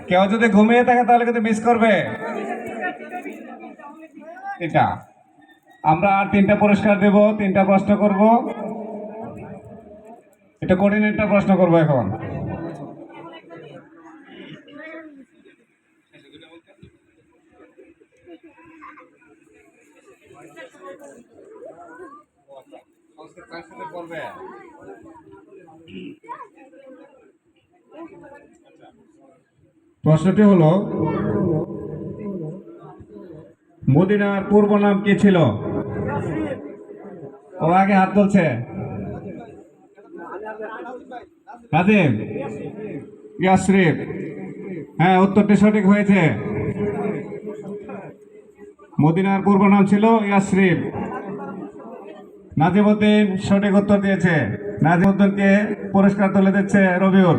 কেউ যদি ঘুমিয়ে থাকে তাহলে কিন্তু মিস করবে। এটা আমরা 3টা পুরস্কার দেব, 3টা প্রশ্ন করব। এটা কঠিন একটা প্রশ্ন করব এখন। প্রশ্নটি হলো, মদিনার পূর্ব নাম কি ছিল? ও আগে হাত তুলছে। রাজীব, ইয়াসরিফ। হ্যাঁ, উত্তরটি সঠিক হয়েছে। মদিনার পূর্ব নাম ছিল ইয়াসরিফ। নাজিমউদ্দিন সঠিক উত্তর দিয়েছে। নাজিমউদ্দিনকে পুরস্কার তুলে দিচ্ছে রবিউল।